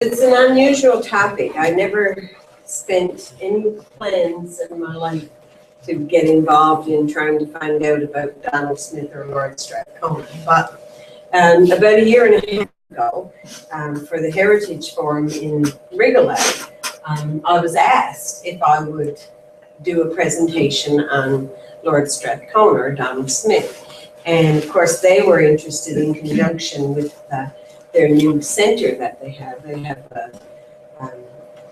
It's an unusual topic. I never spent any plans in my life to get involved in trying to find out about Donald Smith or Lord Strathcona. But about a year and a half ago, for the Heritage Forum in Rigolet, I was asked if I would do a presentation on Lord Strathcona or Donald Smith. And of course, they were interested in conjunction with their new center that they have. They have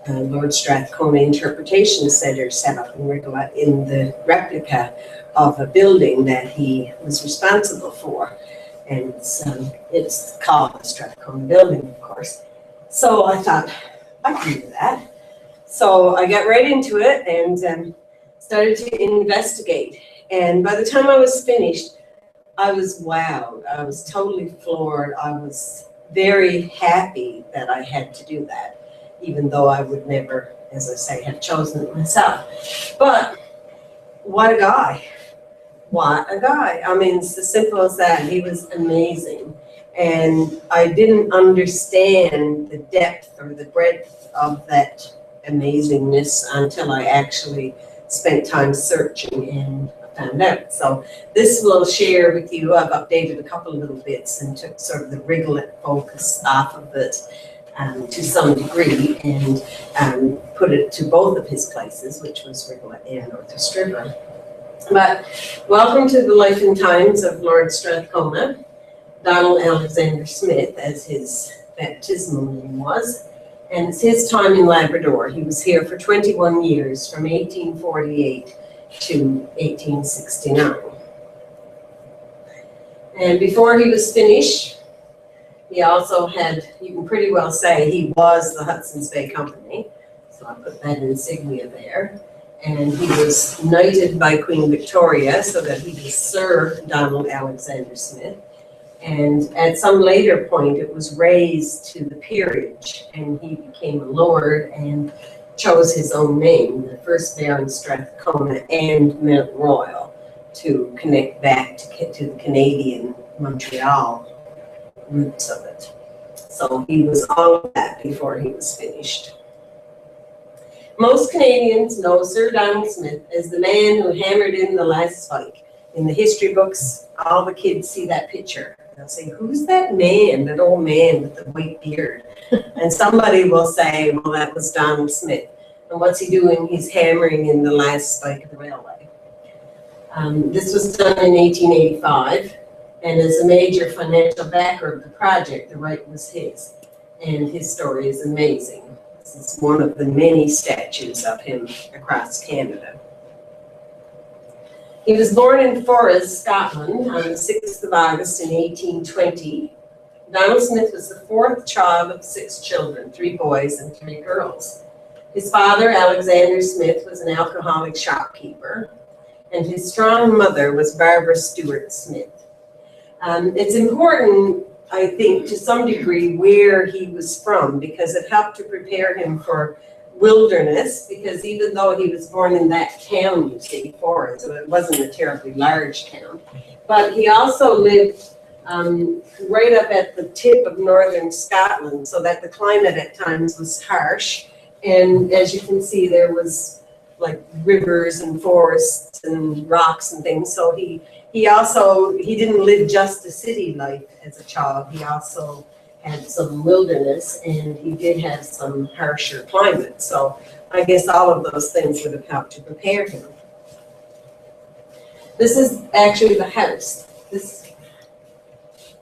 a Lord Strathcona Interpretation Center set up in Rigolet in the replica of a building that he was responsible for. And it's called the Strathcona building, of course. So I thought, I can do that. So I got right into it and started to investigate. And by the time I was finished, I was wowed. I was totally floored. I was very happy that I had to do that, even though I would never, as I say, have chosen it myself. But what a guy. What a guy. I mean, it's as simple as that. He was amazing. And I didn't understand the depth or the breadth of that amazingness until I actually spent time searching and found out. So this will share with you. I've updated a couple of little bits and took sort of the Rigolet focus off of it to some degree and put it to both of his places, which was Rigolet and Northwest River. But welcome to the life and times of Lord Strathcona, Donald Alexander Smith, as his baptismal name was. And it's his time in Labrador. He was here for 21 years, from 1848 to 1869. And before he was finished, he also had, you can pretty well say, he was the Hudson's Bay Company. So I put that insignia there. And he was knighted by Queen Victoria so that he was Sir Donald Alexander Smith. And at some later point, it was raised to the peerage, and he became a lord and chose his own name, the first Baron Strathcona and Mount Royal, to connect back to the Canadian Montreal roots of it. So he was all of that before he was finished. Most Canadians know Sir Donald Smith as the man who hammered in the last spike. In the history books, all the kids see that picture. They'll say, who's that man, that old man with the white beard? And somebody will say, well, that was Donald Smith. And what's he doing? He's hammering in the last spike of the railway. This was done in 1885. And as a major financial backer of the project, the right was his. And his story is amazing. This is one of the many statues of him across Canada. He was born in Forres, Scotland, on the 6th of August in 1820. Donald Smith was the fourth child of 6 children, 3 boys and 3 girls. His father, Alexander Smith, was an alcoholic shopkeeper, and his strong mother was Barbara Stewart Smith. It's important, I think, to some degree, where he was from, because it helped to prepare him for wilderness, because even though he was born in that town, you see, Forres, so it wasn't a terribly large town, but he also lived right up at the tip of northern Scotland, so that the climate at times was harsh. And as you can see, there was like rivers and forests and rocks and things. So he didn't live just a city life as a child. He also had some wilderness, and he did have some harsher climate. So I guess all of those things would have helped to prepare him. This is actually the house. This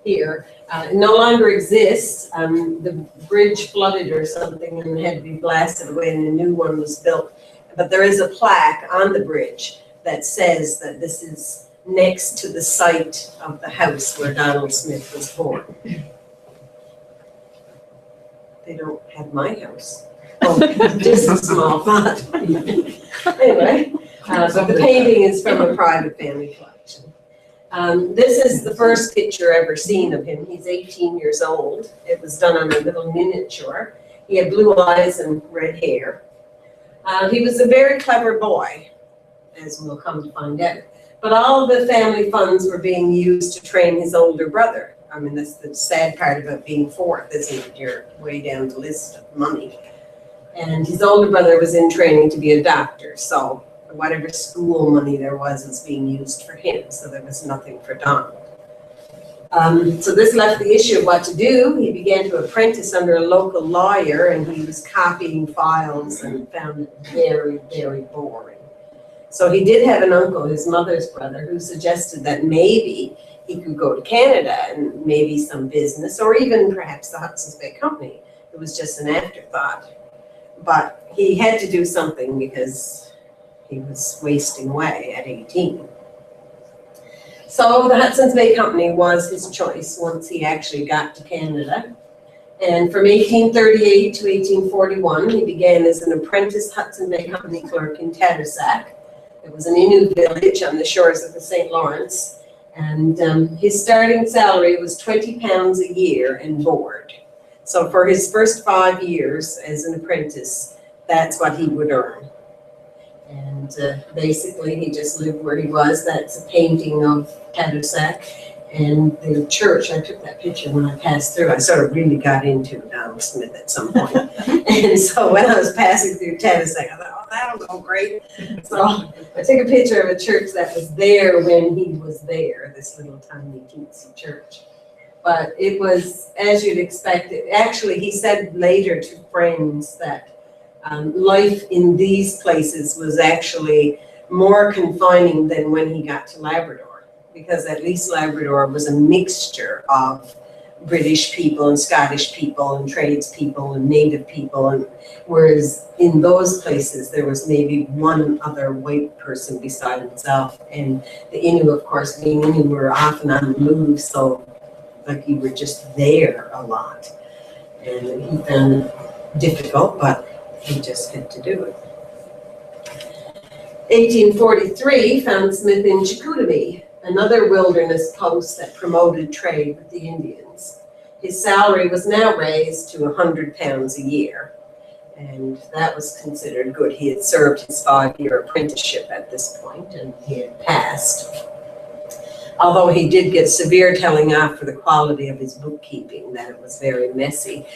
here no longer exists. The bridge flooded or something and had to be blasted away, and a new one was built. But there is a plaque on the bridge that says that this is next to the site of the house where Donald Smith was born. They don't have my house. Oh, just a small font. Anyway, but the painting is from a private family collection. This is the first picture ever seen of him. He's 18 years old. It was done on a little miniature. He had blue eyes and red hair. He was a very clever boy, as we'll come to find out. But all of the family funds were being used to train his older brother. I mean, that's the sad part about being fourth, isn't it? You're way down the list of money. And his older brother was in training to be a doctor, so whatever school money there was being used for him, so there was nothing for Donald. So this left the issue of what to do. He began to apprentice under a local lawyer, and he was copying files and found it very, very boring. So he did have an uncle, his mother's brother, who suggested that maybe he could go to Canada and maybe some business, or even perhaps the Hudson's Bay Company. It was just an afterthought. But he had to do something because he was wasting away at 18. So the Hudson's Bay Company was his choice once he actually got to Canada. And from 1838 to 1841, he began as an apprentice Hudson Bay Company clerk in Tadoussac. It was an Innu village on the shores of the St. Lawrence. And his starting salary was £20 a year and board. So for his first 5 years as an apprentice, that's what he would earn. And basically, he just lived where he was. That's a painting of Tadoussac. And the church, I took that picture when I passed through. I sort of really got into Donald Smith at some point. And so when I was passing through Tadoussac, I thought, oh, that'll go great. So I took a picture of a church that was there when he was there, this little tiny teensy church. But it was, as you'd expect, actually, he said later to friends that life in these places was actually more confining than when he got to Labrador, because at least Labrador was a mixture of British people and Scottish people and tradespeople and native people, and whereas in those places there was maybe one other white person beside himself, and the Innu, of course, being Innu, were often on the move, so like you were just there a lot, and he found it difficult, but he just had to do it. 1843 found Smith in Chicoutimi, another wilderness post that promoted trade with the Indians. His salary was now raised to £100 a year, and that was considered good. He had served his 5-year apprenticeship at this point, and he had passed. Although he did get severe telling off for the quality of his bookkeeping, that it was very messy.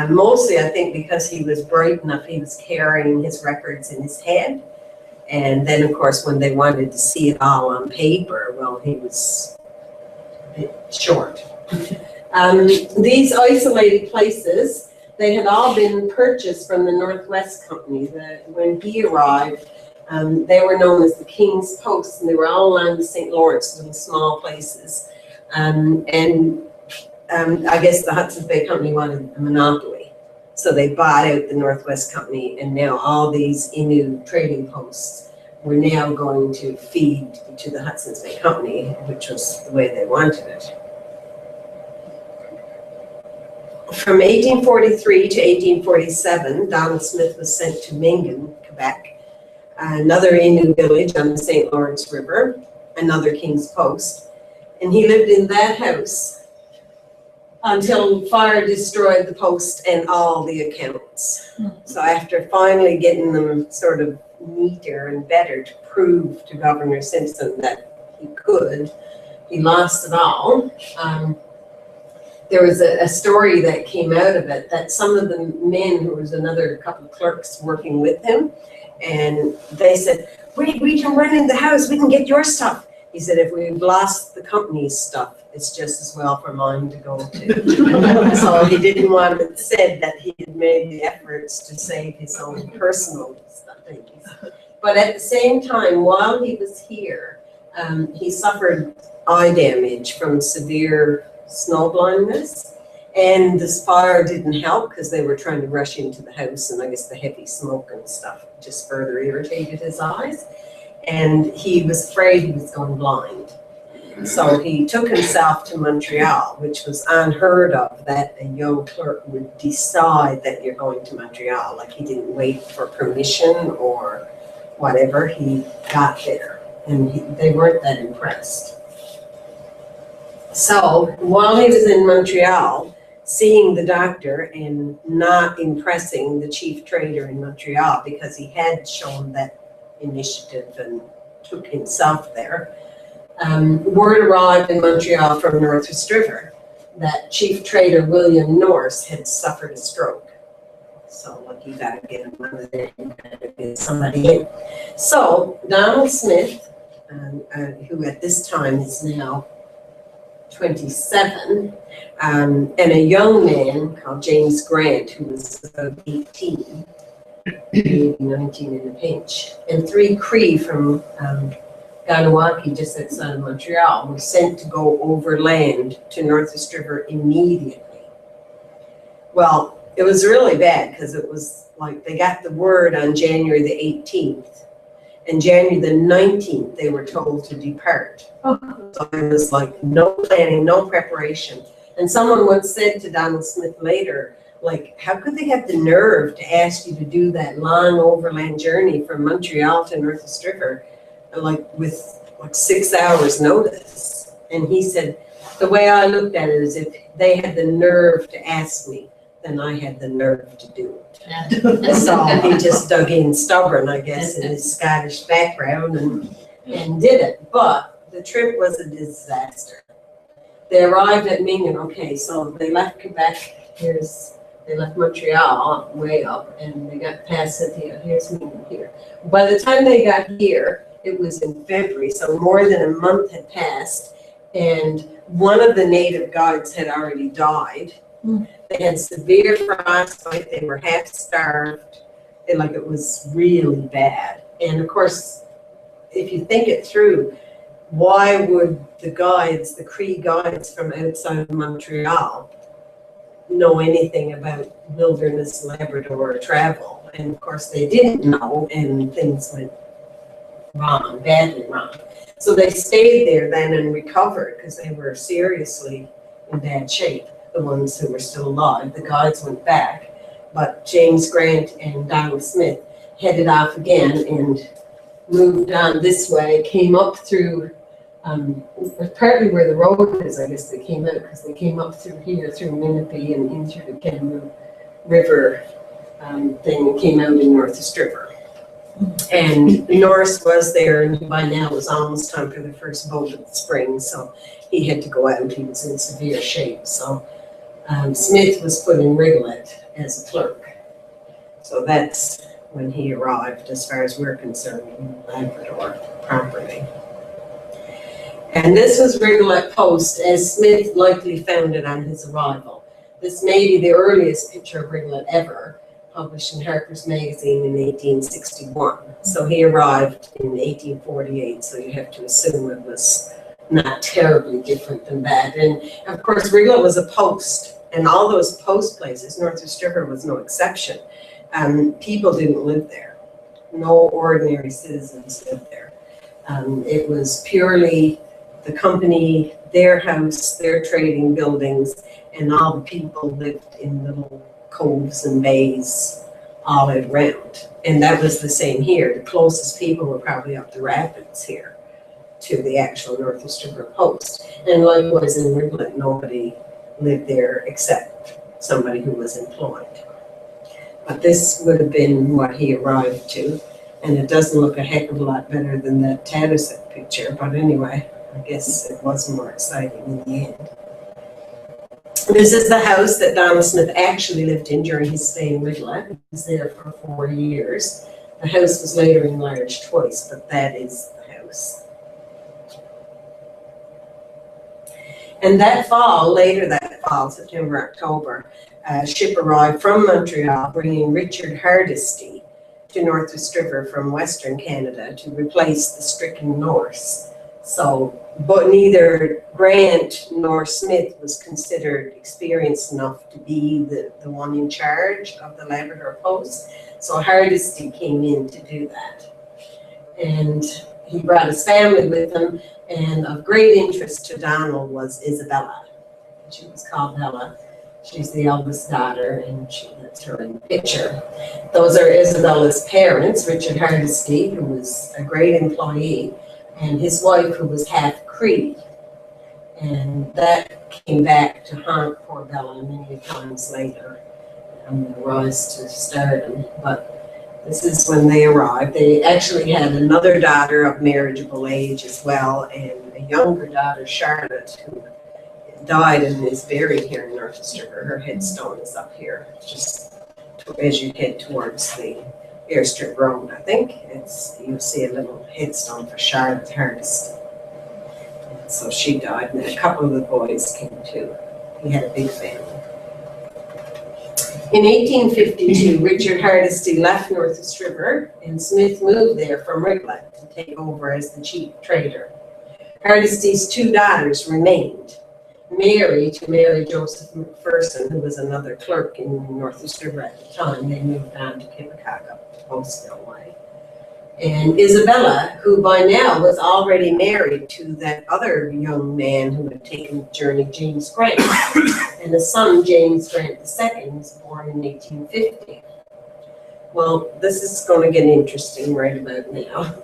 Mostly, I think, because he was bright enough, he was carrying his records in his head. And then, of course, when they wanted to see it all on paper, well, he was a bit short. These isolated places, they had all been purchased from the Northwest Company. When he arrived, they were known as the King's Post, and they were all along the St. Lawrence, little small places. I guess the Hudson's Bay Company wanted a monopoly. So they bought out the Northwest Company, and now all these Innu trading posts were now going to feed to the Hudson's Bay Company, which was the way they wanted it. From 1843 to 1847, Donald Smith was sent to Mingan, Quebec, another Innu village on the St. Lawrence River, another King's Post, and he lived in that house until fire destroyed the post and all the accounts. So after finally getting them sort of neater and better to prove to Governor Simpson that he could, he lost it all. There was a story that came out of it that some of the men, who was another couple of clerks working with him, and they said, we can run in the house, we can get your stuff. He said, if we've lost the company's stuff, it's just as well for mine to go to. So he didn't want it said that he had made the efforts to save his own personal stuff. But at the same time, while he was here, he suffered eye damage from severe snow blindness, and this fire didn't help because they were trying to rush into the house, and I guess the heavy smoke and stuff just further irritated his eyes, and he was afraid he was going blind. So he took himself to Montreal, which was unheard of, that a young clerk would decide that you're going to Montreal. Like, he didn't wait for permission or whatever. He got there, and they weren't that impressed. So while he was in Montreal, seeing the doctor and not impressing the chief trader in Montreal because he had shown that initiative and took himself there, word arrived in Montreal from Northwest River that Chief Trader William Norse had suffered a stroke. So like you gotta get him out of there, you gotta get somebody in. So Donald Smith, who at this time is now 27, and a young man called James Grant, who was about 18, maybe 19 in a pinch, and 3 Cree from Ganawaki, just outside of Montreal, were sent to go overland to Northwest River immediately. Well, it was really bad because it was like they got the word on January the 18th, and January the 19th they were told to depart. So it was like no planning, no preparation. And someone once said to Donald Smith later, like, how could they have the nerve to ask you to do that long overland journey from Montreal to Northwest River, like with like 6 hours notice? And he said, the way I looked at it is if they had the nerve to ask me, then I had the nerve to do it. So he just dug in stubborn, I guess, in his Scottish background and did it. But the trip was a disaster. They arrived at Mingen, okay, so they left Quebec, they left Montreal way up, and they got past Cynthia, here's Mingen here. By the time they got here, it was in February, so more than a month had passed, and one of the native guides had already died. They had severe frostbite, they were half starved, like it was really bad. And of course, if you think it through, why would the guides, the Cree guides from outside of Montreal, know anything about wilderness Labrador travel? And of course they didn't know, and things went wrong, badly wrong. So they stayed there then and recovered because they were seriously in bad shape, the ones who were still alive. The guides went back, but James Grant and Donald Smith headed off again and moved on this way, came up through, partly where the road is, I guess they came out, because they came up through here, through Minnipe and in through the Kenmue River thing, and came out in Northwest River. And Norris was there, and by now it was almost time for the first boat of the spring, so he had to go out. He was in severe shape. So Smith was put in Rigolette as a clerk. So that's when he arrived, as far as we're concerned, in Labrador properly. And this was Rigolette Post, as Smith likely found it on his arrival. This may be the earliest picture of Rigolette ever, published in Harper's Magazine in 1861. So he arrived in 1848, so you have to assume it was not terribly different than that. And of course, Rigolette was a post, and all those post places, Northwest River was no exception. People didn't live there. No ordinary citizens lived there. It was purely the company, their house, their trading buildings, and all the people lived in little coves and bays all around. And that was the same here. The closest people were probably up the rapids here to the actual Northwest River Post. And likewise in Rigolette, nobody lived there except somebody who was employed. But this would have been what he arrived to. And it doesn't look a heck of a lot better than that Tadoussac picture. But anyway, I guess it was more exciting in the end. This is the house that Donald Smith actually lived in during his stay in Rigolette. He was there for 4 years. The house was later enlarged twice, but that is the house. And that fall, later that fall, September, October, a ship arrived from Montreal bringing Richard Hardisty to Northwest River from Western Canada to replace the stricken Norse. So, but neither Grant nor Smith was considered experienced enough to be the one in charge of the Labrador Post. So Hardisty came in to do that. And he brought his family with him, and of great interest to Donald was Isabella. She was called Bella. She's the eldest daughter, and that's her in the picture. Those are Isabella's parents, Richard Hardisty, who was a great employee, and his wife, who was half Cree. And that came back to haunt poor Bella many times later on the rise to stardom. But this is when they arrived. They actually had another daughter of marriageable age as well, and a younger daughter, Charlotte, who died and is buried here in North River. Her headstone is up here, just as you head towards the Airstrip Road, I think. You'll see a little headstone for Charlotte Hardesty. And so she died, and a couple of the boys came too. He had a big family. In 1852, Richard Hardesty left North River, and Smith moved there from Riglet to take over as the chief trader. Hardesty's two daughters remained. Mary to marry Joseph McPherson, who was another clerk in North River at the time. They moved on to Kibakaga, Postville way. And Isabella, who by now was already married to that other young man who had taken the journey, James Grant. And the son, James Grant II, was born in 1850. Well, this is going to get interesting right about now.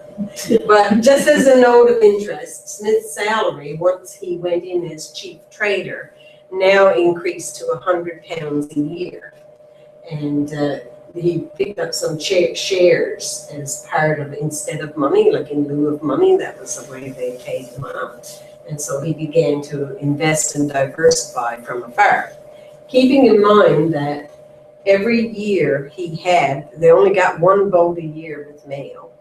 But just as a note of interest, Smith's salary, once he went in as chief trader, now increased to £100 a year. And he picked up some shares as part of, instead of money, like in lieu of money. That was the way they paid him out. And so he began to invest and diversify from afar, keeping in mind that every year they only got one boat a year with mail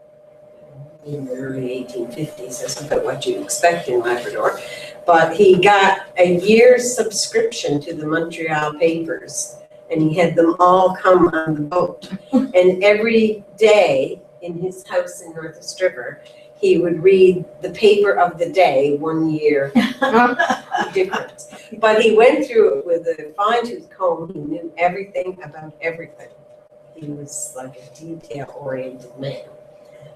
in the early 1850s. That's about what you'd expect in Labrador. But he got a year's subscription to the Montreal papers, and he had them all come on the boat. And every day in his house in North River, he would read the paper of the day 1 year different. But he went through it with a fine-tooth comb. He knew everything about everything. He was like a detail-oriented man.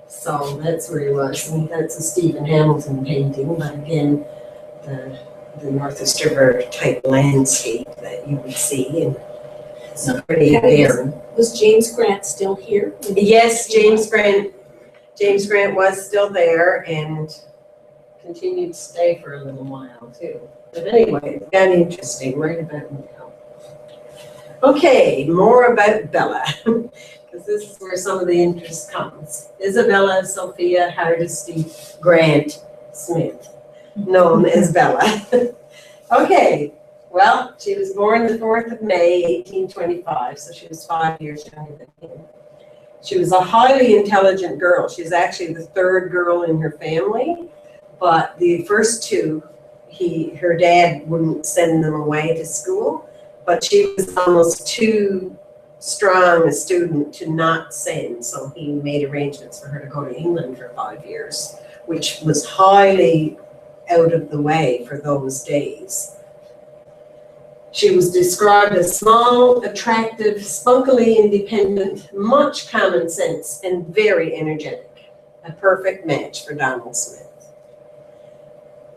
So that's where he was. And that's a Stephen Hamilton painting, but again, the North River type landscape that you would see, and so pretty barren. Was James Grant still here? Yes, James Grant was still there and continued to stay for a little while too. But anyway, it got interesting right about now. Okay, more about Bella, because this is where some of the interest comes. Isabella Sophia Hardesty Grant Smith, known as Bella. Okay, well, she was born the 4th of May, 1825, so she was 5 years younger than him. She was a highly intelligent girl. She's actually the third girl in her family, but the first two, her dad wouldn't send them away to school, but she was almost too strong a student to not send, so he made arrangements for her to go to England for 5 years, which was highly out of the way for those days. She was described as small, attractive, spunkily independent, much common sense, and very energetic. A perfect match for Donald Smith.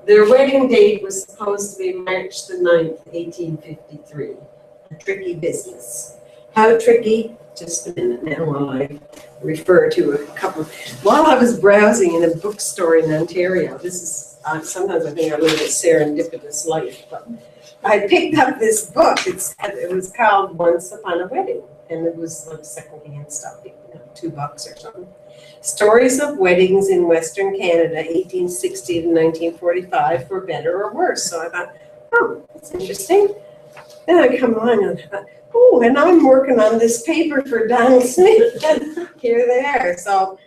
Their wedding date was supposed to be March the 9th, 1853. A tricky business. How tricky? Just a minute now while I refer to a couple. While I was browsing in a bookstore in Ontario, this is, sometimes I think I live a serendipitous life, but I picked up this book. It was called Once Upon a Wedding, and it was like secondhand stuff, $2 or something. Stories of Weddings in Western Canada, 1860 to 1945, for better or worse. So I thought, oh, that's interesting. Then I come on and I thought, oh, and I'm working on this paper for Donald Smith. Here they are. So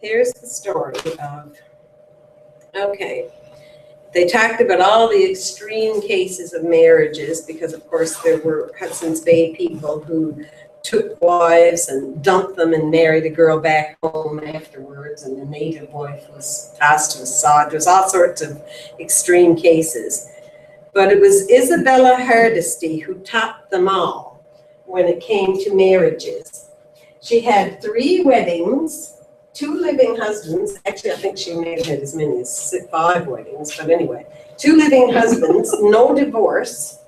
here's the story of, okay. They talked about all the extreme cases of marriages because, of course, there were Hudson's Bay people who took wives and dumped them and married a girl back home afterwards, and the native wife was tossed to the sod. There's all sorts of extreme cases. But it was Isabella Hardesty who topped them all when it came to marriages. She had 3 weddings, 2 living husbands. Actually, I think she may have had as many as 5 weddings, but anyway, 2 living husbands, no divorce,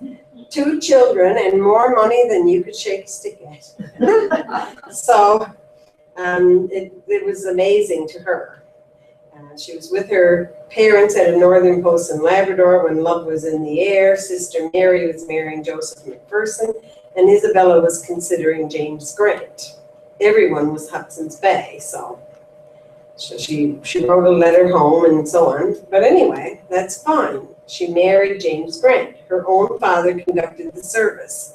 2 children, and more money than you could shake a stick at. So it was amazing to her. She was with her parents at a northern post in Labrador when love was in the air. Sister Mary was marrying Joseph McPherson, and Isabella was considering James Grant. Everyone was Hudson's Bay, so she wrote a letter home and so on. But anyway, that's fine. she married James Grant. Her own father conducted the service.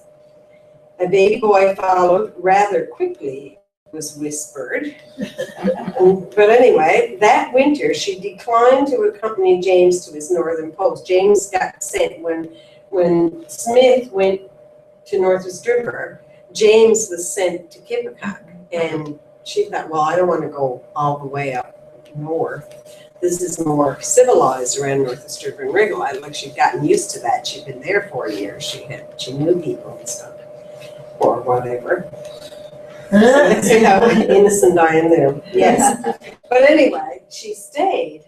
A baby boy followed rather quickly, was whispered. But anyway, that winter she declined to accompany James to his northern post. James got sent when Smith went to Northwest River. James was sent to Kippacock, and she thought, well, I don't want to go all the way up north. This is more civilized around Northwest River and Wriggle. Like she'd gotten used to that. She'd been there 4 years. She knew people and stuff, or whatever. See how innocent I am there. Yes. But anyway, she stayed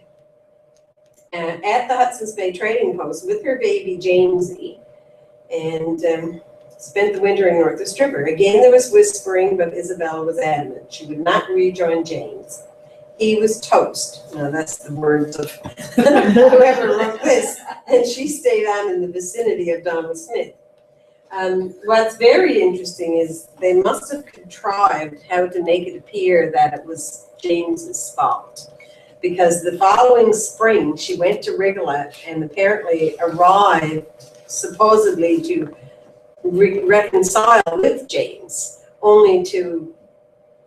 at the Hudson's Bay Trading Post with her baby Jamesy, and spent the winter in Northwest River. Again, there was whispering, but Isabella was adamant. She would not rejoin James. He was toast. Now that's the words of whoever wrote this. And she stayed on in the vicinity of Donald Smith. What's very interesting is they must have contrived how to make it appear that it was James's fault. Because the following spring, she went to Rigolette and apparently arrived supposedly to reconcile with James, only to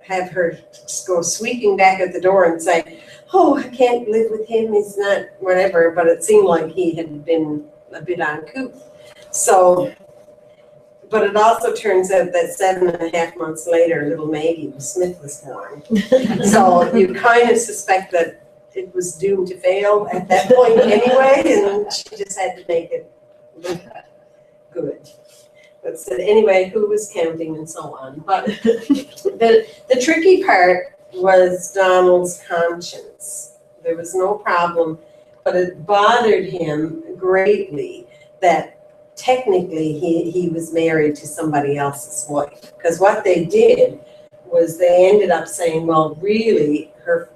have her go sweeping back at the door and say, oh, I can't live with him, he's not whatever, but it seemed like he had been a bit uncouth. So, but it also turns out that 7.5 months later, little Maggie Smith was born. So you kind of suspect that it was doomed to fail at that point anyway, and she just had to make it look good. But so anyway, who was counting and so on. But the tricky part was Donald's conscience. There was no problem, but it bothered him greatly that technically he was married to somebody else's wife. Because what they did was they ended up saying, well, really,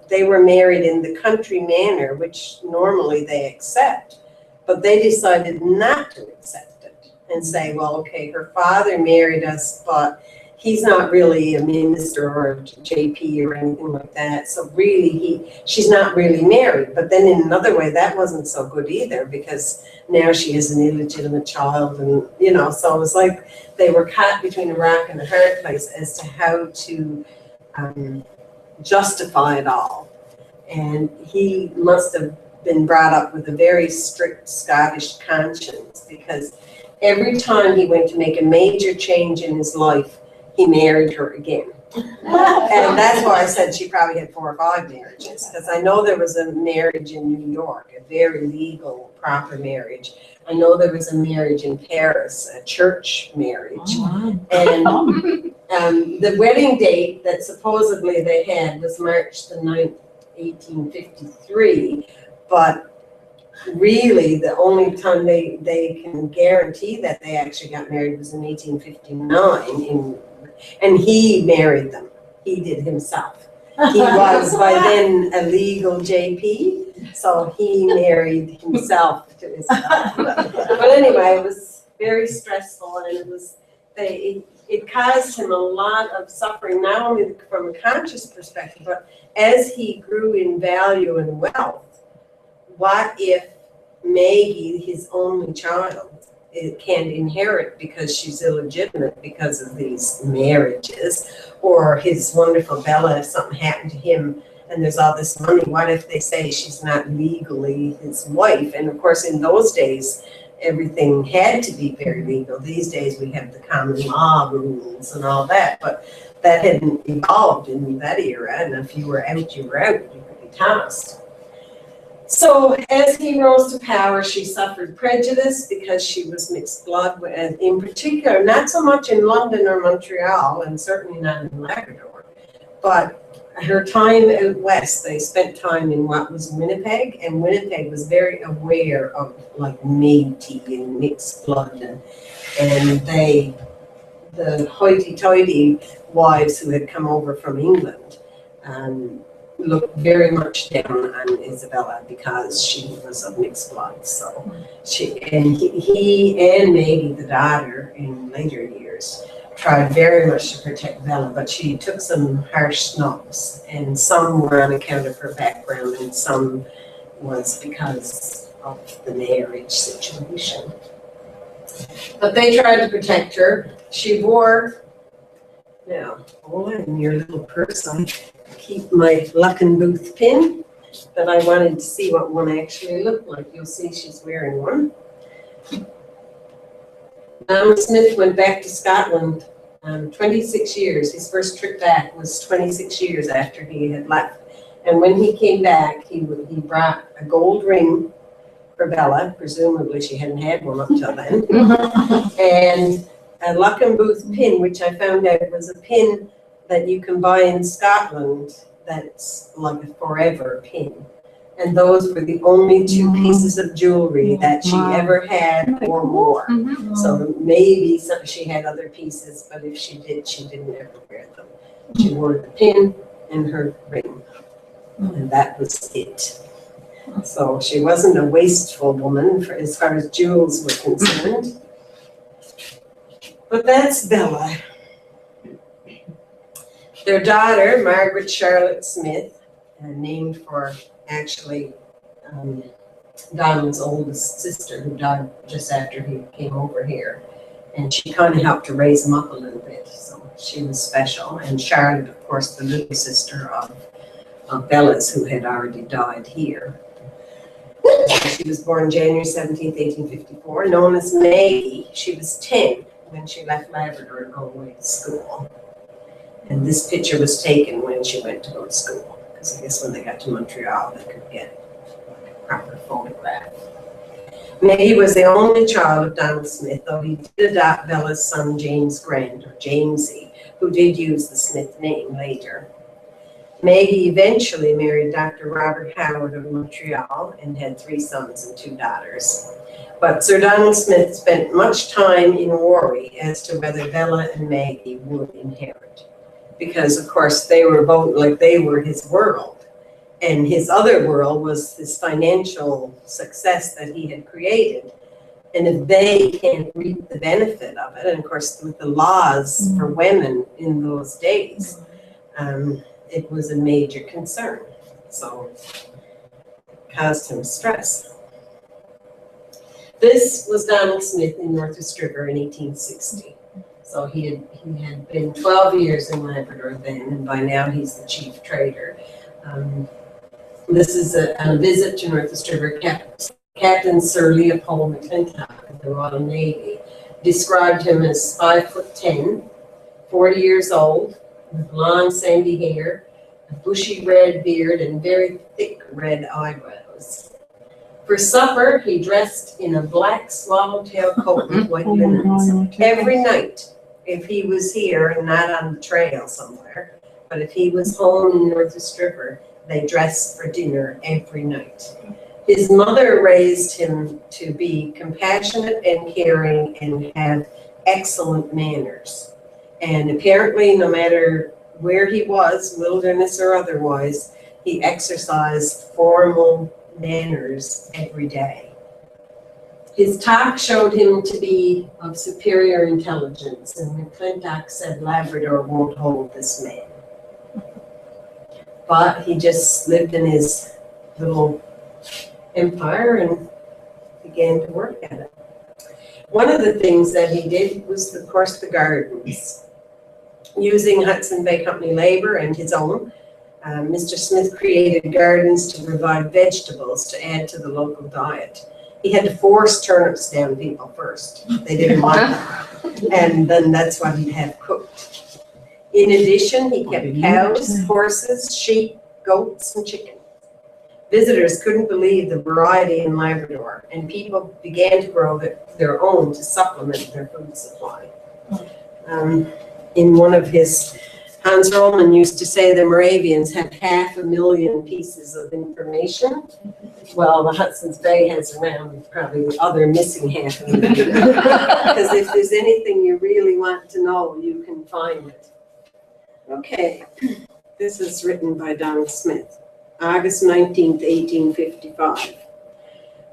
they were married in the country manner, which normally they accept, but they decided not to accept it and say, well, okay, her father married us, but he's not really a minister or a JP or anything like that. So really, she's not really married. But then in another way, that wasn't so good either, because now she is an illegitimate child, and so it was like they were caught between a rock and a hard place as to how to justify it all. And he must have been brought up with a very strict Scottish conscience, because every time he went to make a major change in his life, he married her again. And that's why I said she probably had 4 or 5 marriages, because I know there was a marriage in New York, a very legal, proper marriage. I know there was a marriage in Paris, a church marriage. Oh, wow. And the wedding date that supposedly they had was March the 9th, 1853, but really the only time they can guarantee that they actually got married was in 1859, and he married them. He did himself. He was by then a legal JP, so he married himself to his wife. But anyway, it was very stressful, and it caused him a lot of suffering, not only from a conscious perspective, but as he grew in value and wealth. What if Maggie, his only child, can't inherit because she's illegitimate because of these marriages, or his wonderful Bella, if something happened to him and there's all this money, what if they say she's not legally his wife? And of course, in those days, everything had to be very legal. These days we have the common law rules and all that, but that hadn't evolved in that era, and if you were out, you were out, you could be tossed. So as he rose to power, she suffered prejudice because she was mixed blood, and in particular, not so much in London or Montreal, and certainly not in Labrador, but her time out west, they spent time in what was Winnipeg, and Winnipeg was very aware of like Métis and mixed blood, and the hoity-toity wives who had come over from England, looked very much down on Isabella because she was of mixed blood. So he and maybe the daughter in later years tried very much to protect Bella, but she took some harsh snubs, and some were on account of her background, and some was because of the marriage situation. But they tried to protect her. She wore, now, in your little purse, I keep my Luckenbooth pin, but I wanted to see what one actually looked like. You'll see she's wearing one. Donald Smith went back to Scotland 26 years. His first trip back was 26 years after he had left. And when he came back, he brought a gold ring for Bella. Presumably she hadn't had one up till then. And a Luckenbooth pin, which I found out was a pin that you can buy in Scotland that's like a forever pin. And those were the only two pieces of jewelry that she ever had or wore. So maybe she had other pieces, but if she did, she didn't ever wear them. She wore the pin and her ring, and that was it. So she wasn't a wasteful woman as far as jewels were concerned. But that's Bella. Their daughter, Margaret Charlotte Smith, named for actually Donald's oldest sister, who died just after he came over here. And she kind of helped to raise him up a little bit, so she was special. And Charlotte, of course, the little sister of Bella's, who had already died here. She was born January 17th, 1854, known as Maggie. She was 10 when she left Labrador to go away to school. And this picture was taken when she went to go to school, because I guess when they got to Montreal, they could get a proper photograph. Maggie was the only child of Donald Smith, though he did adopt Bella's son, James Grant, or Jamesy, who did use the Smith name later. Maggie eventually married Dr. Robert Howard of Montreal and had 3 sons and 2 daughters. But Sir Donald Smith spent much time in worry as to whether Bella and Maggie would inherit. Because, of course, they were both, like, they were his world. And his other world was his financial success that he had created. And if they can't reap the benefit of it, and of course, with the laws for women in those days, it was a major concern. So it caused him stress. This was Donald Smith in Northwest River in 1860. So he had been 12 years in Labrador then, and by now he's the chief trader. This is a visit to Northwest River. Captain Sir Leopold McClintock of the Royal Navy described him as 5'10", 40 years old, with long sandy hair, a bushy red beard, and very thick red eyebrows. For supper, he dressed in a black swallowtail coat with white linens. Every night, if he was here and not on the trail somewhere, but if he was home in Northwest River, they dressed for dinner every night. His mother raised him to be compassionate and caring and have excellent manners. And apparently, no matter where he was, wilderness or otherwise, he exercised formal manners every day. His talk showed him to be of superior intelligence, and McClintock said Labrador won't hold this man. But he just lived in his little empire and began to work at it. One of the things that he did was, of course, the gardens. Using Hudson Bay Company labor and his own, Mr. Smith created gardens to provide vegetables to add to the local diet. He had to force turnips down people first. They didn't want them. And then that's what he'd have cooked. In addition, he kept cows, horses, sheep, goats, and chickens. Visitors couldn't believe the variety in Labrador, and people began to grow their own to supplement their food supply. In one of his, Hans Rollman used to say the Moravians had 500,000 pieces of information. Well, the Hudson's Bay has around probably the other missing 500,000. Because if there's anything you really want to know, you can find it. Okay, this is written by Donald Smith, August 19th, 1855.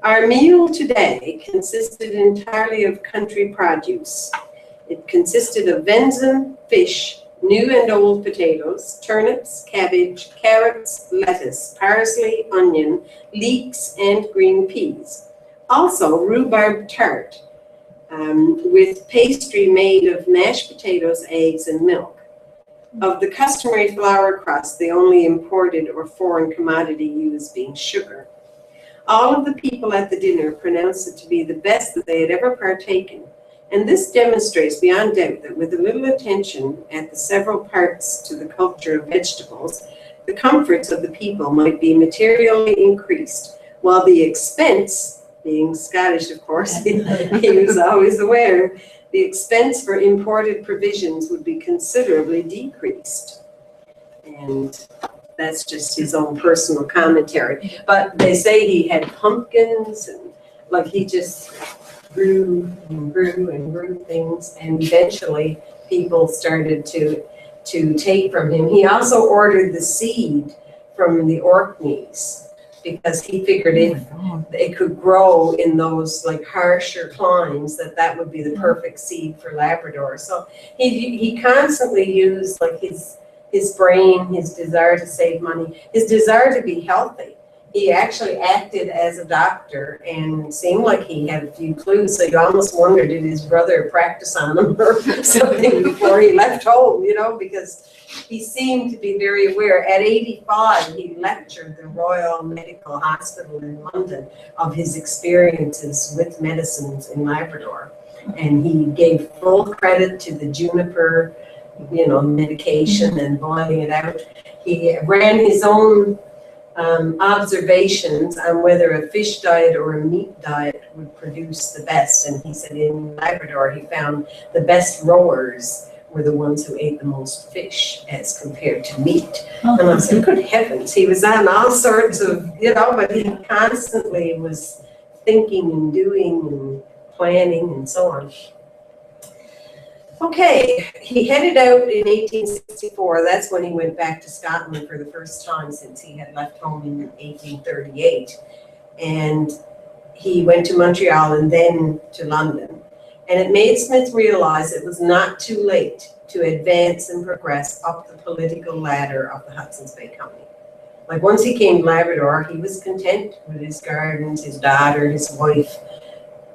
Our meal today consisted entirely of country produce. It consisted of venison, fish, new and old potatoes, turnips, cabbage, carrots, lettuce, parsley, onion, leeks, and green peas. Also, rhubarb tart with pastry made of mashed potatoes, eggs, and milk. Of the customary flour crust, the only imported or foreign commodity used being sugar. All of the people at the dinner pronounced it to be the best that they had ever partaken, and this demonstrates beyond doubt that with a little attention at the several parts to the culture of vegetables, the comforts of the people might be materially increased, while the expense, being Scottish of course, he was always aware, the expense for imported provisions would be considerably decreased. And that's just his own personal commentary. But they say he had pumpkins and like he just grew and grew and grew things, and eventually people started to take from him. He also ordered the seed from the Orkneys because he figured if it could grow in those like harsher climes, that would be the perfect seed for Labrador. So he constantly used like his brain, his desire to save money, his desire to be healthy. He actually acted as a doctor and seemed like he had a few clues. So you almost wonder, did his brother practice on him or something before he left home, because he seemed to be very aware. At 85, he lectured the Royal Medical Hospital in London of his experiences with medicines in Labrador. And he gave full credit to the juniper, medication and boiling it out. He ran his own observations on whether a fish diet or a meat diet would produce the best. And he said in Labrador, he found the best rowers were the ones who ate the most fish as compared to meat. And I said, good heavens, he was on all sorts of, but he constantly was thinking and doing and planning and so on. Okay, he headed out in 1864. That's when he went back to Scotland for the first time since he had left home in 1838. And he went to Montreal and then to London. And it made Smith realize it was not too late to advance and progress up the political ladder of the Hudson's Bay Company. Like once he came to Labrador, he was content with his gardens, his daughter, his wife.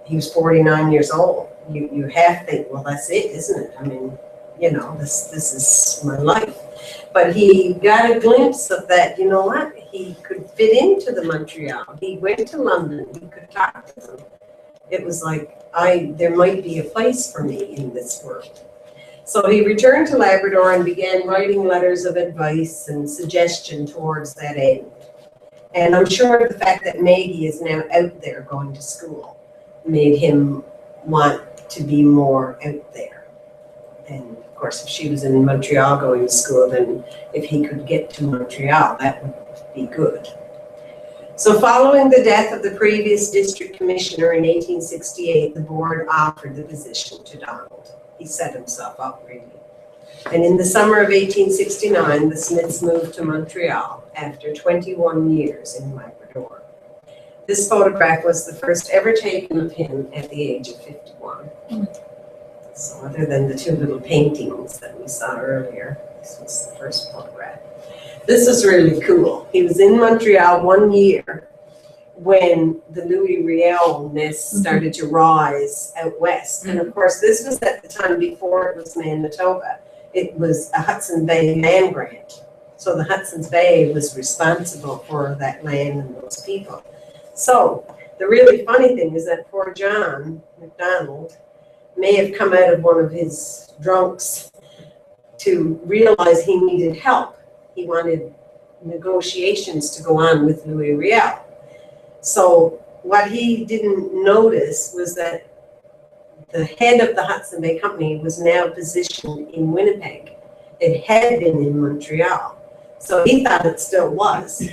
He was 49 years old. You have to think, well, that's it, isn't it? I mean, this is my life. But he got a glimpse of that, what? He could fit into the Montreal. He went to London. He could talk to them. It was like, there might be a place for me in this world. So he returned to Labrador and began writing letters of advice and suggestion towards that end. And I'm sure the fact that Maggie is now out there going to school made him want to be more out there. And of course, if she was in Montreal going to school, then if he could get to Montreal, that would be good. So following the death of the previous district commissioner in 1868, the board offered the position to Donald. He set himself up really. And in the summer of 1869, the Smiths moved to Montreal after 21 years in Labrador. This photograph was the first ever taken of him at the age of 51. So other than the two little paintings that we saw earlier, this was the first photograph. This is really cool. He was in Montreal 1 year when the Louis Riel mist started to rise out west. And of course, this was at the time before it was Manitoba. It was a Hudson Bay land grant. So the Hudson's Bay was responsible for that land and those people. So the really funny thing is that poor John MacDonald may have come out of one of his drunks to realize he needed help. He wanted negotiations to go on with Louis Riel. So what he didn't notice was that the head of the Hudson Bay Company was now positioned in Winnipeg. It had been in Montreal. So he thought it still was.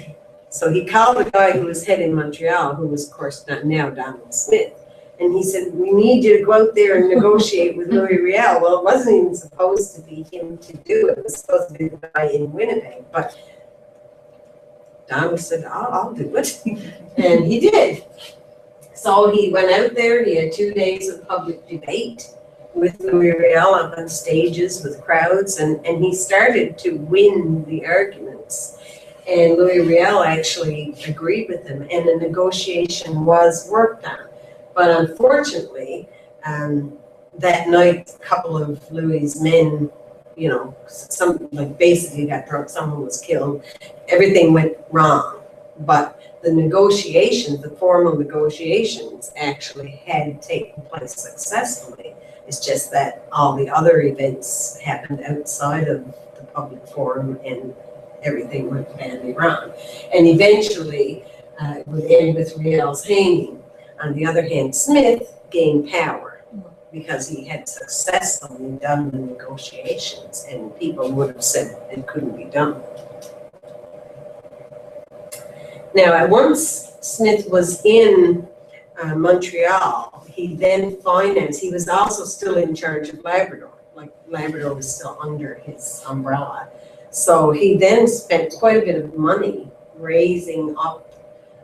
So he called the guy who was head in Montreal, who was, of course, not now Donald Smith. And he said, we need you to go out there and negotiate with Louis Riel. Well, it wasn't even supposed to be him to do it. It was supposed to be the guy in Winnipeg. But Donald said, I'll do it. And he did. So he went out there. He had 2 days of public debate. with Louis Riel up on stages with crowds, and he started to win the arguments. And Louis Riel actually agreed with him, and a negotiation was worked on. But unfortunately, that night, a couple of Louis's men, you know, some like basically got drunk, someone was killed, everything went wrong. But the negotiations, the formal negotiations actually had taken place successfully. It's just that all the other events happened outside of the public forum and everything went badly wrong. And eventually it would end with Riel's hanging. On the other hand, Smith gained power because he had successfully done the negotiations, and people would have said it couldn't be done. Now, once Smith was in Montreal, he then financed, he was also still in charge of Labrador, like Labrador was still under his umbrella. So he then spent quite a bit of money raising up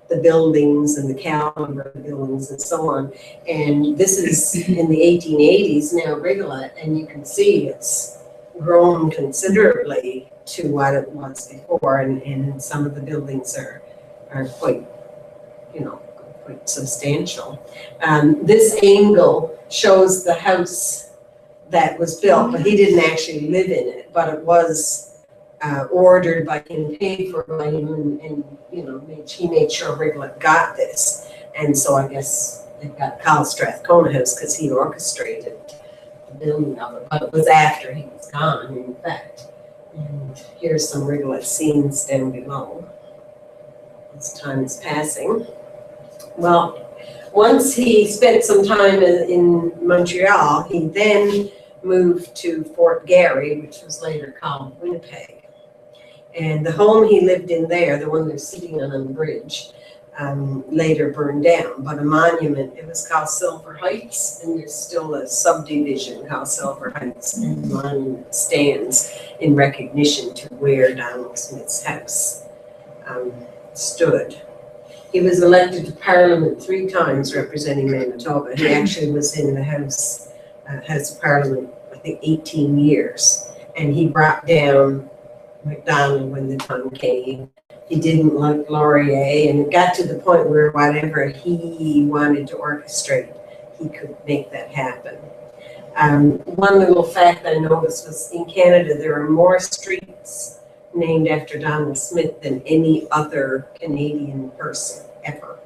the buildings and the caliber of the buildings and so on. And this is in the 1880s now, Rigolette, and you can see it's grown considerably to what it was before, and some of the buildings are quite, you know, quite substantial. This angle shows the house that was built, but he didn't actually live in it, but it was ordered by him, paid for by him, and you know, he made sure Rigolette got this. And so I guess it got called Strathcona House because he orchestrated the building of it, but it was after he was gone, in fact. And here's some Rigolette scenes down below as time is passing. Well, once he spent some time in Montreal, he then moved to Fort Garry, which was later called Winnipeg. And the home he lived in there, the one they're sitting on the bridge, later burned down. But a monument, it was called Silver Heights, and there's still a subdivision called Silver Heights, and the monument stands in recognition to where Donald Smith's house stood. He was elected to Parliament 3 times representing Manitoba. He actually was in the House of Parliament, I think, 18 years. And he brought down MacDonald when the time came. He didn't like Laurier, and it got to the point where whatever he wanted to orchestrate, he could make that happen. One little fact I noticed was in Canada, there are more streets named after Donald Smith than any other Canadian person ever.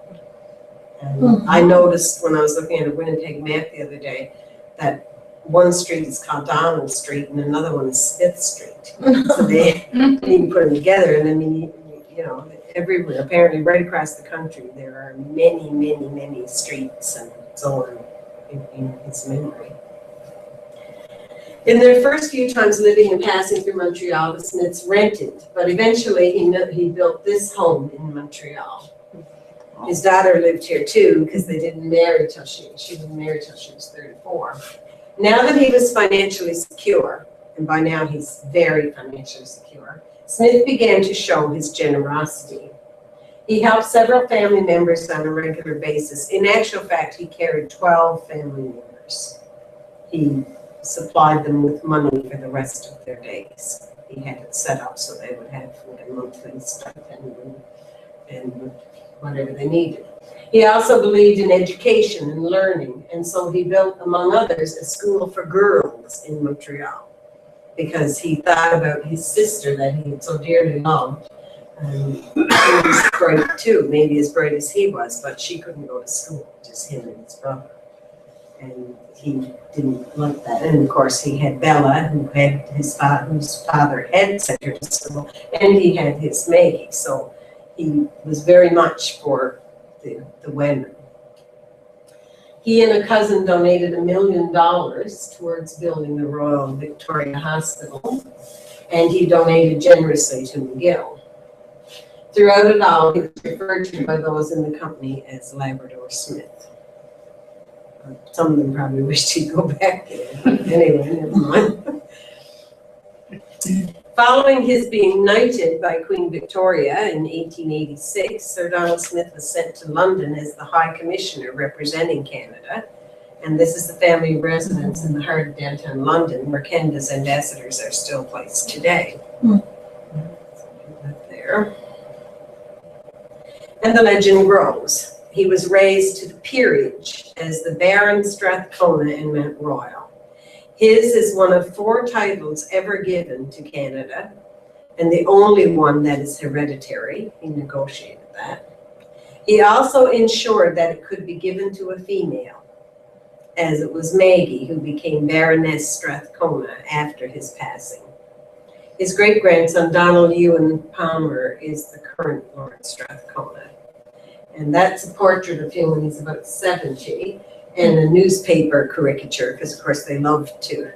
I noticed when I was looking at a Winnipeg map the other day that one street is called Donald Street and another one is Smith Street. So they didn't even put them together. And I mean, you know, everywhere, apparently right across the country, there are many, many, many streets and so on in his memory. In their first few times living and passing through Montreal, the Smiths rented, but eventually he built this home in Montreal. His daughter lived here too, because they didn't marry till she didn't marry till she was 34. Now that he was financially secure, and by now he's very financially secure, Smith began to show his generosity. He helped several family members on a regular basis. In actual fact, he carried 12 family members. He supplied them with money for the rest of their days. He had it set up so they would have a monthly stipend and whatever they needed. He also believed in education and learning, and so he built, among others, a school for girls in Montreal because he thought about his sister that he had so dearly loved. She was bright too, maybe as bright as he was, but she couldn't go to school, just him and his brother. And he didn't like that. And of course, he had Bella, who had whose father had sent her to school, and he had his Maggie. So he was very much for the women. He and a cousin donated $1 million towards building the Royal Victoria Hospital, and he donated generously to McGill. Throughout it all, he was referred to by those in the company as Labrador Smith. Some of them probably wished he'd go back there. Anyway, never mind. Following his being knighted by Queen Victoria in 1886, Sir Donald Smith was sent to London as the High Commissioner representing Canada. And this is the family residence in the heart of downtown London, where Canada's ambassadors are still placed today. There. And the legend grows. He was raised to the peerage as the Baron Strathcona in Mount Royal. His is one of 4 titles ever given to Canada, and the only one that is hereditary. He negotiated that. He also ensured that it could be given to a female, as it was Maggie who became Baroness Strathcona after his passing. His great-grandson, Donald Ewan Palmer, is the current Lord Strathcona. And that's a portrait of him when he's about 70, and a newspaper caricature, because of course they loved to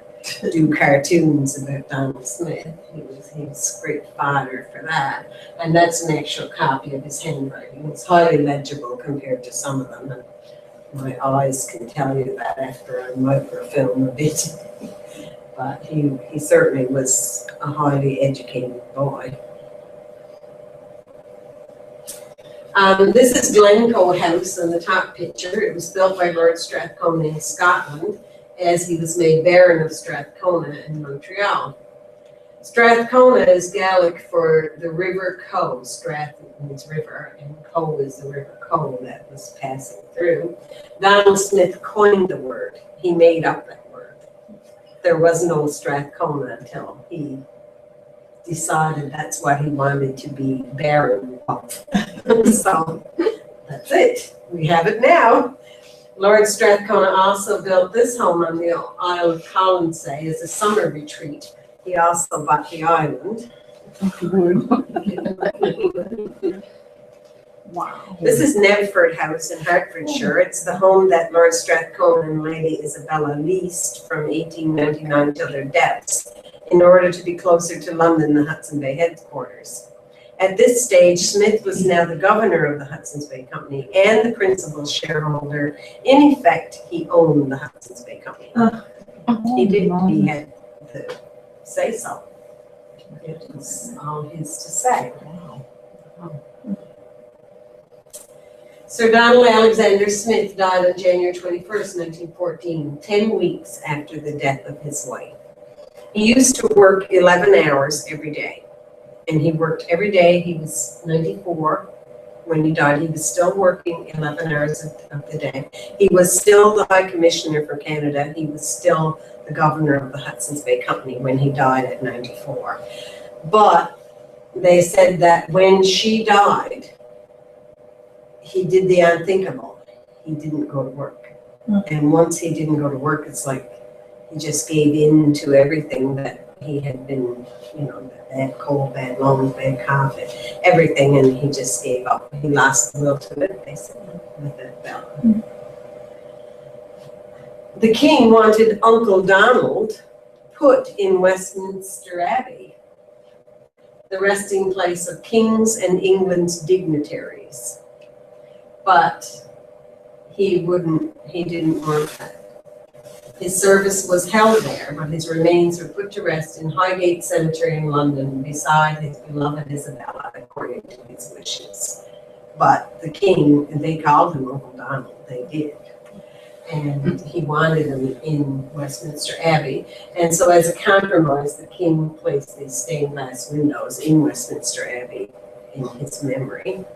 do cartoons about Donald Smith. He was a great fodder for that. And that's an actual copy of his handwriting. It's highly legible compared to some of them. And my eyes can tell you that after I microfilm a bit. But he certainly was a highly educated boy. This is Glencoe House in the top picture. It was built by Lord Strathcona in Scotland as he was made Baron of Strathcona in Montreal. Strathcona is Gaelic for the River Coe. Strath means river, and Coe is the River Coe that was passing through. Donald Smith coined the word. He made up that word. There was no Strathcona until he decided that's what he wanted to be Baron of. So that's it. We have it now. Lord Strathcona also built this home on the Isle of Colonsay as a summer retreat. He also bought the island. Wow. This is Nevford House in Hertfordshire. It's the home that Lord Strathcona and Lady Isabella leased from 1899 till their deaths in order to be closer to London, the Hudson Bay headquarters. At this stage, Smith was now the governor of the Hudson's Bay Company and the principal shareholder. In effect, he owned the Hudson's Bay Company. He did. He had the say-so. It was all his to say. Sir Donald Alexander Smith died on January 21st, 1914, 10 weeks after the death of his wife. He used to work 11 hours every day. And he worked every day. He was 94 when he died. He was still working 11 hours of the day. He was still the High Commissioner for Canada. He was still the governor of the Hudson's Bay Company when he died at 94. But they said that when she died, he did the unthinkable. He didn't go to work. And once he didn't go to work, it's like he just gave in to everything that he had been, bad cold, bad lungs, bad cough, everything, and he just gave up. He lost the will to it, basically, with that bell. The king wanted Uncle Donald put in Westminster Abbey, the resting place of kings and England's dignitaries. But he didn't want that. His service was held there, but his remains were put to rest in Highgate Cemetery in London beside his beloved Isabella, according to his wishes. But the king, they called him Uncle Donald, they did. And he wanted him in Westminster Abbey. And so as a compromise, the king placed these stained glass windows in Westminster Abbey in his memory.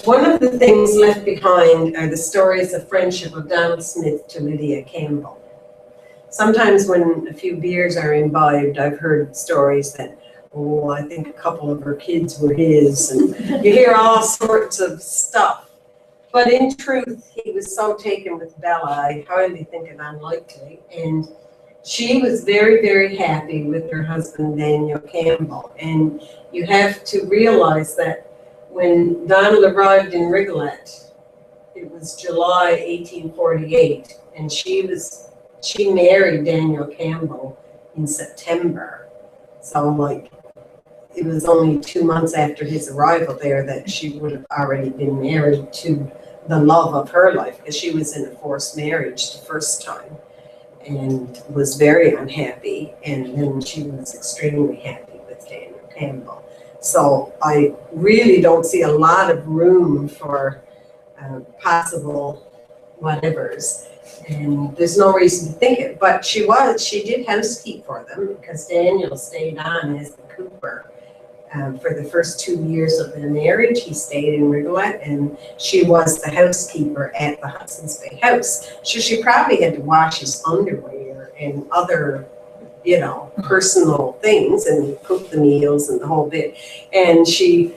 One of the things left behind are the stories of friendship of Donald Smith to Lydia Campbell. Sometimes when a few beers are imbibed, I've heard stories that, I think a couple of her kids were his, and you hear all sorts of stuff. But in truth, he was so taken with Bella, I hardly think it unlikely. And she was very, very happy with her husband, Daniel Campbell. And you have to realize that when Donald arrived in Rigolette, it was July 1848, and she married Daniel Campbell in September. So it was only 2 months after his arrival there that she would have already been married to the love of her life, because she was in a forced marriage the first time and was very unhappy, and then she was extremely happy with Daniel Campbell. So I really don't see a lot of room for possible whatevers. And there's no reason to think it, but she did housekeep for them because Daniel stayed on as the cooper. For the first 2 years of their marriage, he stayed in Rigolette, and she was the housekeeper at the Hudson's Bay house. So she probably had to wash his underwear and other, personal things, and cook the meals and the whole bit. And she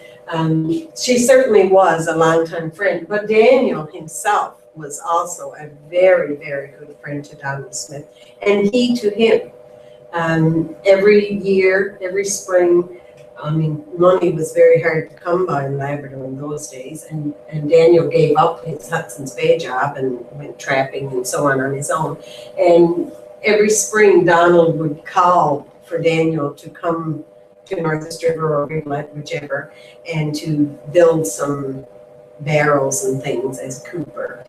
certainly was a longtime friend, but Daniel himself was also a very, very good friend to Donald Smith, and he to him. Every year, every spring, money was very hard to come by in Labrador in those days, and Daniel gave up his Hudson's Bay job and went trapping and so on his own. And every spring, Donald would call for Daniel to come to Northeast River or Rigolette, whichever, and to build some barrels and things as cooper,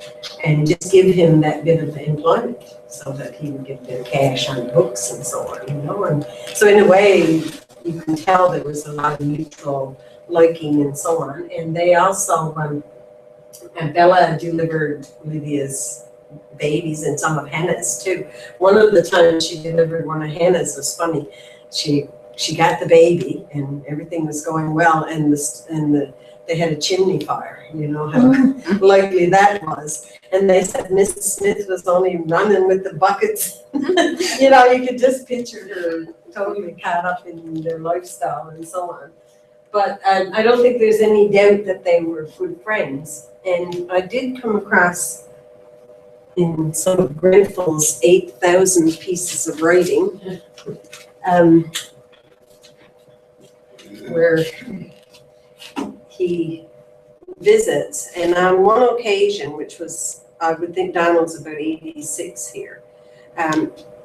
and just give him that bit of employment so that he would get the cash on books and so on, And so in a way, you can tell there was a lot of mutual liking and so on. And they also, Bella delivered Lydia's babies and some of Hannah's too. One of the times she delivered one of Hannah's was funny. She got the baby and everything was going well, and they had a chimney fire, how likely that was. And they said Mrs. Smith was only running with the buckets. You could just picture her totally caught up in their lifestyle and so on. But I don't think there's any doubt that they were good friends. And I did come across in some of Grenfell's 8,000 pieces of writing, where he visits, and on one occasion, which was, I would think Donald's about 86 here,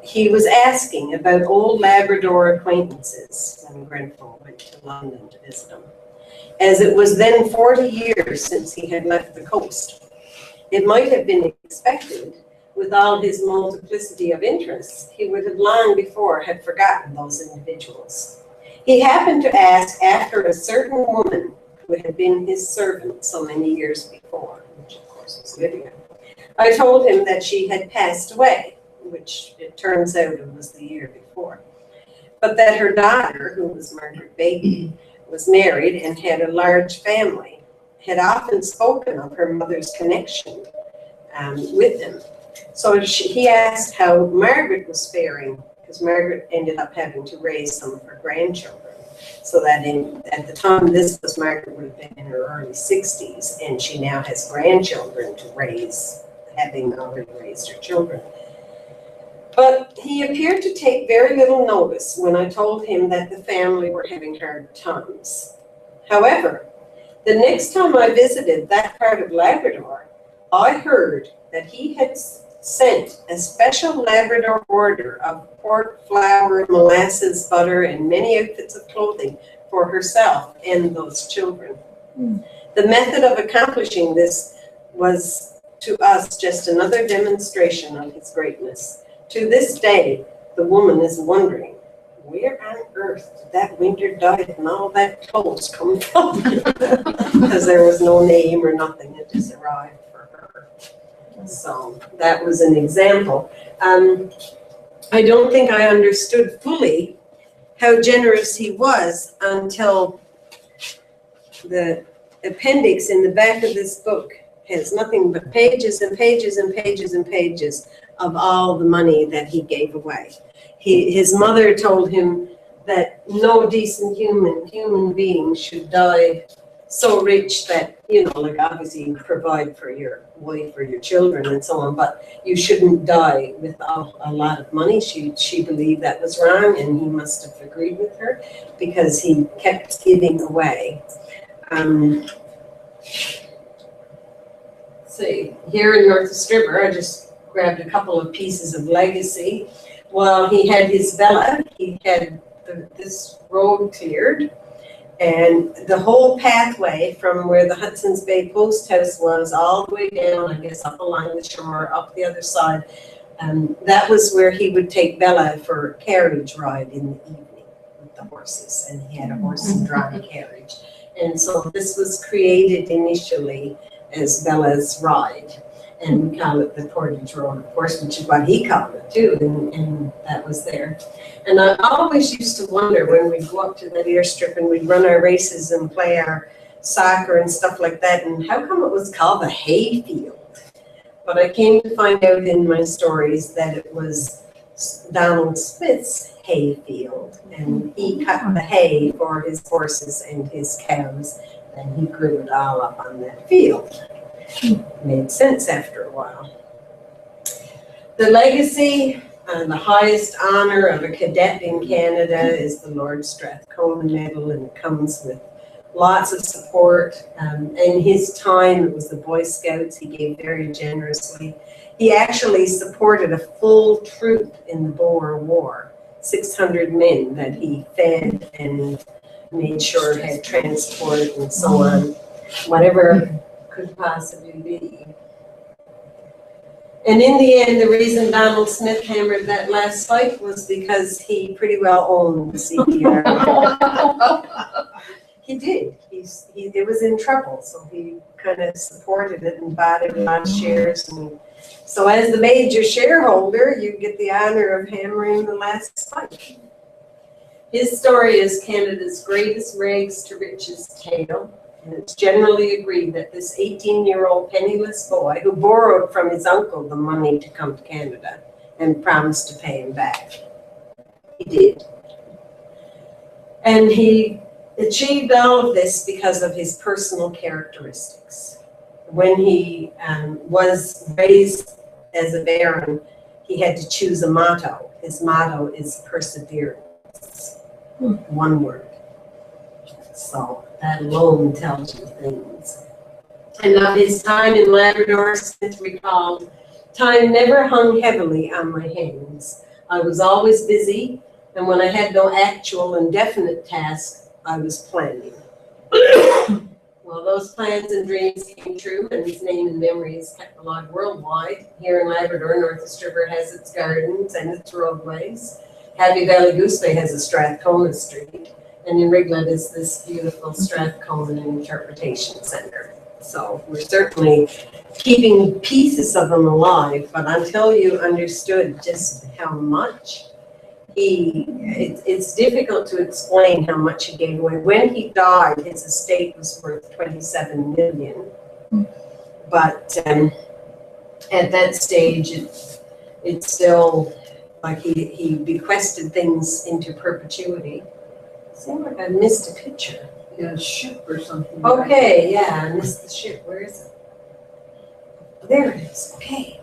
he was asking about old Labrador acquaintances when Grenfell went to London to visit him, as it was then 40 years since he had left the coast. It might have been expected, with all his multiplicity of interests, he would have long before had forgotten those individuals. He happened to ask after a certain woman who had been his servant so many years before, which of course was Lydia. I told him that she had passed away, which it turns out it was the year before, but that her daughter, who was Margaret Baby, was married and had a large family, had often spoken of her mother's connection with him. So he asked how Margaret was faring, because Margaret ended up having to raise some of her grandchildren. So that at the time this was, Margaret would have been in her early 60s, and she now has grandchildren to raise, having already raised her children. But he appeared to take very little notice when I told him that the family were having hard times. However, the next time I visited that part of Labrador, I heard that he had sent a special Labrador order of pork, flour, molasses, butter, and many outfits of clothing for herself and those children. The method of accomplishing this was to us just another demonstration of his greatness. To this day, the woman is wondering, where on earth did that winter diet and all that clothes come from? Because there was no name or nothing, it just arrived for her. So that was an example. I don't think I understood fully how generous he was until the appendix in the back of this book has nothing but pages and pages and pages and pages of all the money that he gave away. His mother told him that no decent human being should die so rich that, like obviously you provide for your wife or your children and so on, but you shouldn't die without a lot of money. She believed that was wrong, and he must have agreed with her because he kept giving away. See, here in Northeast River, I just grabbed a couple of pieces of legacy. While he had his Bella, he had this road cleared, and the whole pathway from where the Hudson's Bay Post House was all the way down, I guess, up along the shore, up the other side. That was where he would take Bella for a carriage ride in the evening with the horses, and he had a horse and drawn carriage. And so this was created initially as Bella's Ride, and we call it the Portage Road, of course, which is what he called it too, and that was there. And I always used to wonder when we'd go up to that airstrip and we'd run our races and play our soccer and stuff like that, and how come it was called the hay field? But I came to find out in my stories that it was Donald Smith's hay field, and he cut the hay for his horses and his cows, and he grew it all up on that field. Made sense after a while. The legacy and the highest honor of a cadet in Canada is the Lord Strathcona Medal, and it comes with lots of support. In his time, it was the Boy Scouts. He gave very generously. He actually supported a full troop in the Boer War, 600 men that he fed and made sure had transport and so on, whatever could possibly be. And in the end, the reason Donald Smith hammered that last fight was because he pretty well owned the CPR. He did. It was in trouble, so he kind of supported it and bought it on shares. And so as the major shareholder, you get the honor of hammering the last fight. His story is Canada's greatest rags to riches tale, and it's generally agreed that this 18-year-old penniless boy who borrowed from his uncle the money to come to Canada and promised to pay him back. He did. And he achieved all of this because of his personal characteristics. When he was raised as a baron, he had to choose a motto. His motto is perseverance. One word. So that alone tells you things. And of his time in Labrador, Smith recalled, "Time never hung heavily on my hands. I was always busy, and when I had no actual and definite task, I was planning." Well, those plans and dreams came true, and his name and memory is kept alive worldwide. Here in Labrador, Northeast River has its gardens and its roadways. Happy Valley Goose Bay has a Strathcona Street, and in Riglet is this beautiful Strathcona Interpretation Center. So we're certainly keeping pieces of them alive, but until you understood just how much it's difficult to explain how much he gave away. When he died, his estate was worth $27 million. But at that stage, it's still like he bequested things into perpetuity. Seems like I missed a picture. Yeah, a ship or something. Okay, yeah, I missed the ship. Where is it? There it is. Okay.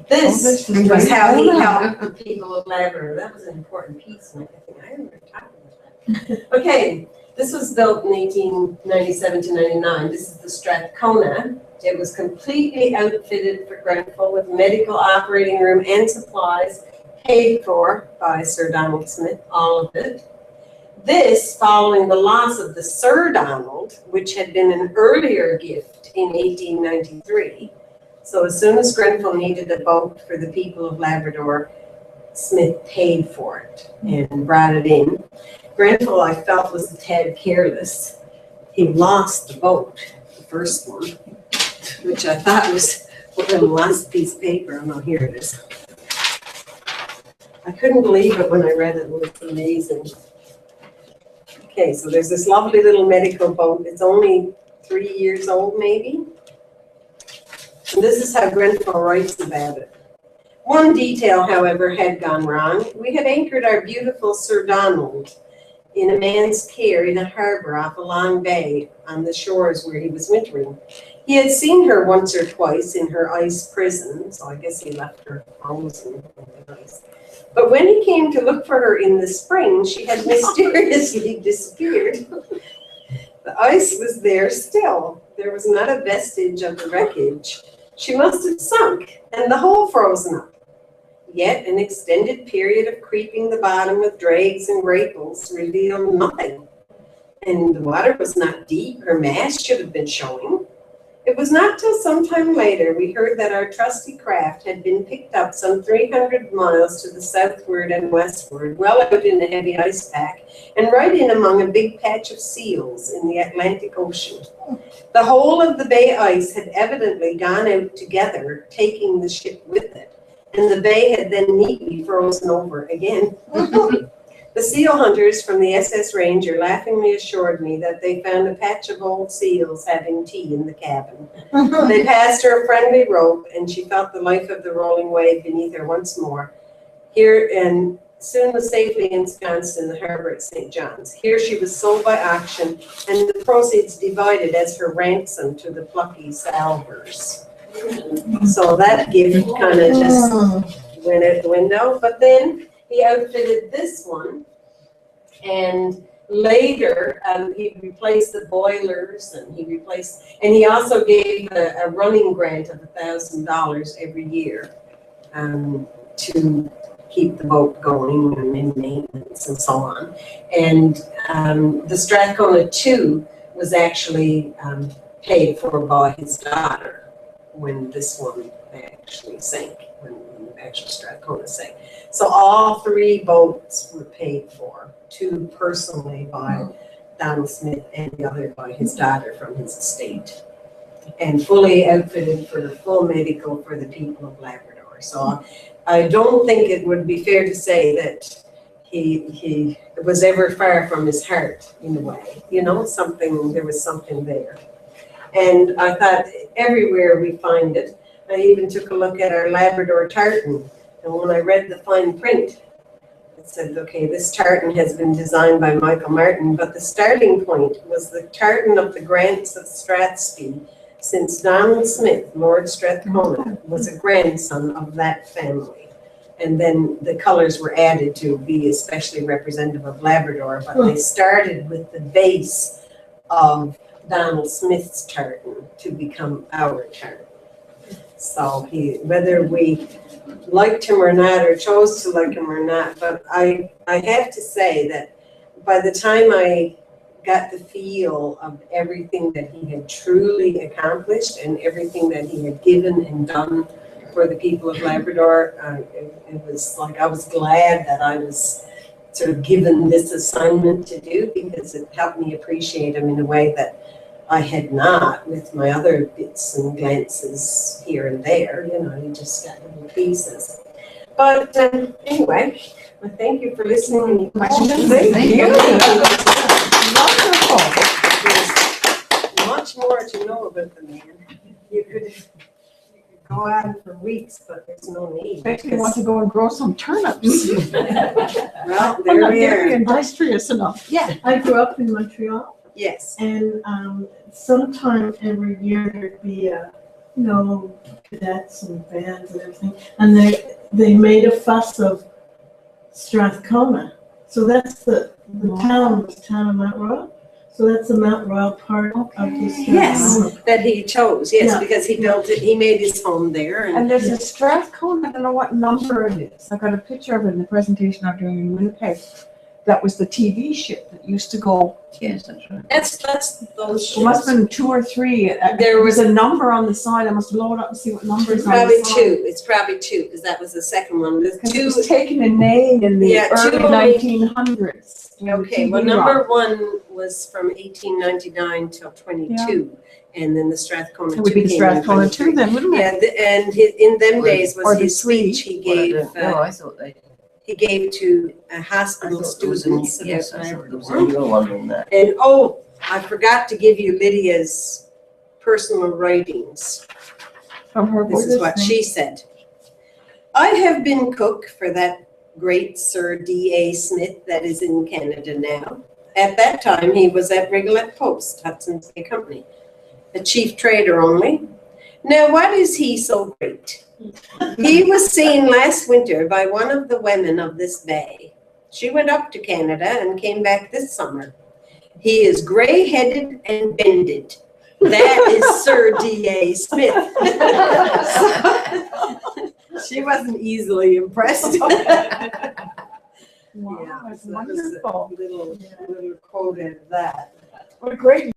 This was how he helped the people of Labrador. That was an important piece, and I remember talking about that. Okay, this was built in 1897 to 99. This is the Strathcona. It was completely outfitted for Grenfell with medical operating room and supplies, paid for by Sir Donald Smith, all of it. This following the loss of the Sir Donald, which had been an earlier gift in 1893. So as soon as Grenfell needed a boat for the people of Labrador, Smith paid for it and brought it in. Grenfell, I felt, was a tad careless. He lost the boat, the first one, which I thought was the last piece of paper. Oh no, here it is. I couldn't believe it when I read it. It was amazing. Okay, so there's this lovely little medical boat. It's only 3 years old, maybe. And this is how Grenfell writes about it. One detail, however, had gone wrong. We had anchored our beautiful Sir Donald in a man's care in a harbor off a long bay on the shores where he was wintering. He had seen her once or twice in her ice prison, so I guess he left her frozen in the ice. But when he came to look for her in the spring, she had mysteriously disappeared. The ice was there still. There was not a vestige of the wreckage. She must have sunk, and the hole frozen up. Yet an extended period of creeping the bottom with drags and graples revealed nothing. And the water was not deep. Her mast should have been showing. It was not till some time later we heard that our trusty craft had been picked up some 300 miles to the southward and westward, well out in the heavy ice pack, and right in among a big patch of seals in the Atlantic Ocean. The whole of the bay ice had evidently gone out together, taking the ship with it, and the bay had then neatly frozen over again. The seal hunters from the SS Ranger laughingly assured me that they found a patch of old seals having tea in the cabin. They passed her a friendly rope, and she felt the life of the rolling wave beneath her once more. Here, and soon was safely ensconced in the harbor at St. John's. Here she was sold by auction, and the proceeds divided as her ransom to the plucky salvers. So that gift kind of just went out the window, but then he outfitted this one, and later he replaced the boilers, and he also gave a running grant of $1,000 every year to keep the boat going and in maintenance and so on. And the Strathcona 2 was actually paid for by his daughter when this one actually sank, when the actual Strathcona sank. So all 3 boats were paid for, 2 personally by Donald Smith and the other by his daughter from his estate, and fully outfitted for the full medical for the people of Labrador. So I don't think it would be fair to say that he was ever far from his heart in a way, you know, there was something there. And I thought everywhere we find it. I even took a look at our Labrador tartan, and when I read the fine print, it said, okay, this tartan has been designed by Michael Martin, but the starting point was the tartan of the Grants of Strathspey, since Donald Smith, Lord Strathcona, was a grandson of that family. And then the colors were added to be especially representative of Labrador, but they started with the base of Donald Smith's tartan to become our tartan. So whether we liked him or not, or chose to like him or not, but I have to say that by the time I got the feel of everything that he had truly accomplished and everything that he had given and done for the people of Labrador, it was like I was glad that I was sort of given this assignment to do, because it helped me appreciate him in a way that I had not with my other bits and glances here and there. You know, you just got little pieces. But anyway, I thank you for listening. Any questions? Thank you. Wonderful. There's much more to know about the man. You could go at it for weeks, but there's no need. Makes me want to go and grow some turnips. Well, I'm there not we very are. industrious enough. Yeah. I grew up in Montreal, Yes. and sometime every year there'd be cadets and bands and everything, and they made a fuss of Strathcona. So that's the town of Mount Royal. So that's the Mount Royal part of the Strathcona. Yes, that he chose. Yes, Yeah. because he built it. He made his home there. And there's a Strathcona, I don't know what number it is. I got a picture of it in the presentation I'm doing in Winnipeg. That was the TV ship that used to go. Yes, that's right. That's those. It must have been 2 or 3. There was a number on the side. I must blow it up and see what number It's is on the probably side. 2. It's probably 2, because that was the second one. The Because it 2. was taken in name in the Yeah, early 2 only- 1900s. Okay, well, number 1 was from 1899 till 22, and then the Strathcona 2 It would be the came in Strathcona 2 23. then, wouldn't it? Yeah, and in them days Or was the his 3. speech I thought he gave to hospital students about yes, I thought there Labrador. was a real one in that. And I forgot to give you Lydia's personal writings. From her This is what she said. I have been cook for that great Sir D.A. Smith that is in Canada now. At that time, he was at Rigolette Post, Hudson's Bay Company, a chief trader only. Now, what is he so great? He was seen last winter by one of the women of this bay. She went up to Canada and came back this summer. He is gray-headed and bended. That is Sir D.A. Smith. She wasn't easily impressed. Wow, Yeah, that's so that was wonderful. a little quote of that. What a great